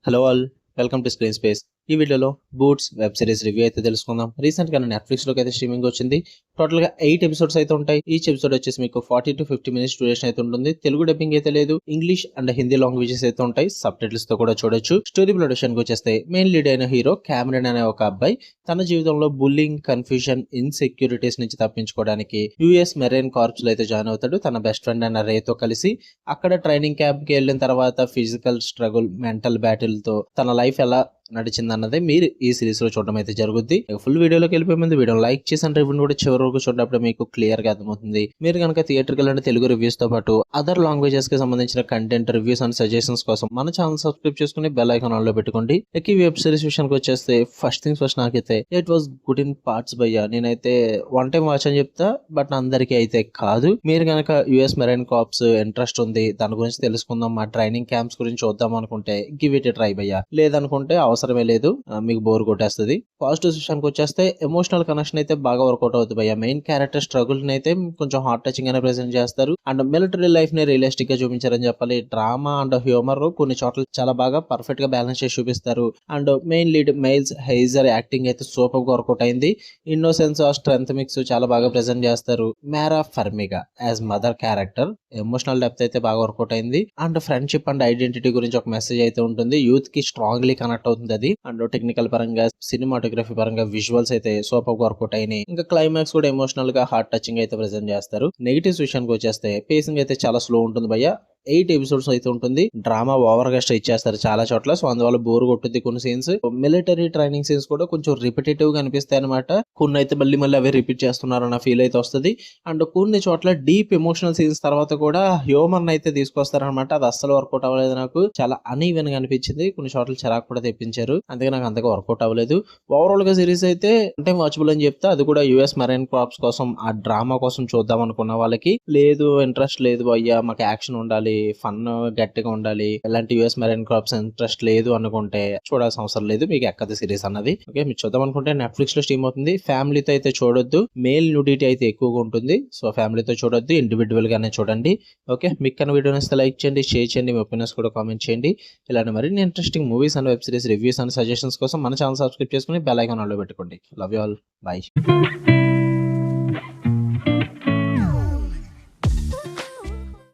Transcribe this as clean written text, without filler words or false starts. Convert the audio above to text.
Hello all, welcome to screen space. ఈ వీడియోలో boots web series review అయితే తెలుసుకుందాం. రీసెంట్ గా నెట్ఫ్లిక్స్ లోకి అయితే స్ట్రీమింగ్ వచ్చింది. టోటల్ గా 8 ఎపిసోడ్స్ అయితే ఉంటాయి. ఈచ్ ఎపిసోడ్ వచ్చేసి మీకు 40 to 50 మినిట్స్ డ్యూరేషన్ అయితే ఉంటుంది. తెలుగు డబ్బింగ్ అయితే లేదు. ఇంగ్లీష్ అండ్ హిందీ లాంగ్వేజెస్ అయితే ఉంటాయి. సబ్ టైటిల్స్ తో కూడా చూడొచ్చు. స్టోరీ ప్రొడక్షన్ కి వచ్చేస్తే మెయిన్ లీడ్ అయిన హీరో క్యామరన్ అనే ఒక అబ్బాయి తన జీవితంలో బుల్లింగ్, కన్ఫ్యూజన్, ఇన్సెక్యూరిటీస్ నుంచి తప్పించుకోవడానికి యుఎస్ మెరైన్ కార్ప్స్ లో అయితే జాయిన్ అవుతాడు. తన బెస్ట్ ఫ్రెండ్ అయిన రే తో కలిసి అక్కడ ట్రైనింగ్ క్యాంప్ కి వెళ్ళిన తర్వాత ఫిజికల్ స్ట్రగుల్, మెంటల్ బ్యాటిల్ తో తన లైఫ్ ఎలా నడిచింది అన్నదే మీరు ఈ సిరీస్ లో చూడడం అయితే జరుగుద్ది. ఫుల్ వీడియోలోకి వెళ్ళిపోయే ముందు వీడియో లైక్ చేసి అంటే రివ్యూ కూడా చివరి వరకు చూడడం మీకు క్లియర్ గా అర్థమవుతుంది. మీరు కనుక థియేటర్ కి తెలుగు రివ్యూస్ తో పాటు అదర్ లాంగ్వేజెస్ కి సంబంధించిన కంటెంట్ రివ్యూస్ అండ్ సజెషన్స్ కోసం మన ఛానల్ సబ్స్క్రైబ్ చేసుకుని బెల్ ఐకాన్ ఆన్ లో పెట్టుకోండి. ఈ వెబ్ సిరీస్ విషయానికి వచ్చేస్తే ఫస్ట్ థింగ్స్ ఫస్ట్, నాకైతే it was good in parts భయ్యా. నేనైతే వన్ టైం వాచ్ అని చెప్తా, బట్ అందరికీ అయితే కాదు. మీరు కనుక యుఎస్ మెరైన్ కార్ప్స్ ఇంట్రెస్ట్ ఉంది, దాని గురించి తెలుసుకుందాం, మా ట్రైనింగ్ క్యాంప్స్ గురించి చూద్దాం అనుకుంటే గివ్ ఇట్ ట్రై భయ్యా. లేదనుకుంటే అవసరమే లేదు, మీకు బోర్ కొట్టేస్తుంది. పాజిటివ్ విషయానికి వచ్చేస్తే ఎమోషనల్ కనెక్షన్ అయితే బాగా వర్కౌట్ అవుతుంది భయ్యా. మెయిన్ క్యారెక్టర్ స్ట్రగుల్ అయితే కొంచెం హార్ట్ టచింగ్ గానే ప్రెజెంట్ చేస్తారు. అండ్ మిలిటరీ లైఫ్ ని రియలిస్టిక్ గా చూపించారని చెప్పాలి. డ్రామా అండ్ హ్యూమర్ కొన్ని చోట్ల చాలా బాగా పర్ఫెక్ట్ గా బ్యాలెన్స్ చేసి చూపిస్తారు. అండ్ మెయిన్ లీడ్ మైల్స్ హైజర్ యాక్టింగ్ అయితే సూపర్ గా వర్కౌట్ అయింది. ఇన్నోసెన్స్ ఆ స్ట్రెంత్ మిక్స్ చాలా బాగా ప్రెజెంట్ చేస్తారు. మేరా ఫర్మిగా as mother character emotional depth అయితే బాగా వర్కౌట్ అయింది. అండ్ ఫ్రెండ్షిప్ అండ్ ఐడెంటిటీ గురించి ఒక మెసేజ్ అయితే ఉంటుంది. యూత్ కి స్ట్రాంగ్లీ కనెక్ట్ అవుతుంది అది. అండ్ టెక్నికల్ పరంగా, సినిమాటోగ్రఫీ పరంగా విజువల్స్ అయితే సూపర్ వర్కౌట్ అయినాయి. ఇంకా క్లైమాక్స్ కూడా ఎమోషనల్ గా హార్ట్ టచింగ్ అయితే ప్రెజెంట్ చేస్తారు. నెగిటివ్స్ విషయానికి వచ్చేస్తే పేసింగ్ అయితే చాలా స్లో ఉంటుంది భయ్య. 8 ఎపిసోడ్స్ అయితే ఉంటుంది. డ్రామా ఓవర్ గా స్ట్రెచ్ చేస్తారు చాలా చోట్ల, సో అందువల్ల బోర్ కొట్టుద్ది. కొన్ని సీన్స్, మిలిటరీ ట్రైనింగ్ సీన్స్ కూడా కొంచెం రిపిటేటివ్ గా అనిపిస్తాయి అనమాట. కొన్ని అయితే మళ్ళీ అవే రిపీట్ చేస్తున్నారన్న ఫీల్ అయితే వస్తుంది. అండ్ కొన్ని చోట్ల డీప్ ఎమోషనల్ సీన్స్ తర్వాత కూడా హ్యూమర్ అయితే తీసుకొస్తారనమాట. అది అస్సలు వర్కౌట్ అవ్వలేదు. నాకు చాలా అనీవెన్ గా అనిపించింది. కొన్ని చోట్ల చిరాకు కూడా తెప్పించారు, అందుకే నాకు అంతగా వర్కౌట్ అవ్వలేదు. ఓవరాల్ గా సిరీస్ అయితే అంటే వాచబుల్ అని చెప్తా. అది కూడా యుఎస్ మెరైన్ కార్ప్స్ కోసం, ఆ డ్రామా కోసం చూద్దాం అనుకున్న వాళ్ళకి. లేదు, ఇంట్రెస్ట్ లేదు అయ్యా, మాకు యాక్షన్ ఉండాలి, ఫన్ గట్టిగా ఉండాలి, ఇలాంటి యుఎస్ మెరైన్ కార్ప్స్ ఇంట్రెస్ట్ లేదు అనుకుంటే చూడాల్సిన అవసరం లేదు, మీకు ఎక్కది సిరీస్ అన్నది. ఓకే, మీరు చూద్దాం అనుకుంటే నెట్ఫ్లిక్స్ లో స్ట్రీమ్ అవుతుంది. ఫ్యామిలీతో అయితే చూడొద్దు, మేల్ న్యూడిటీ అయితే ఎక్కువగా ఉంటుంది, సో ఫ్యామిలీతో చూడొద్దు, ఇండివిజువల్ గానే చూడండి. ఓకే, మీకు కన్నా వీడియో నచ్చితే లైక్ చేయండి, షేర్ చేయండి, మీ ఒపీనియన్స్ కూడా కామెంట్ చేయండి. ఇలాంటి మరిన్ని interesting movies and web series reviews and suggestions కోసం మన ఛానల్ సబ్స్క్రైబ్ చేసుకుని బెల్ ఐకాన్ ఆన్ లో పెట్టుకోండి. Love you all, by.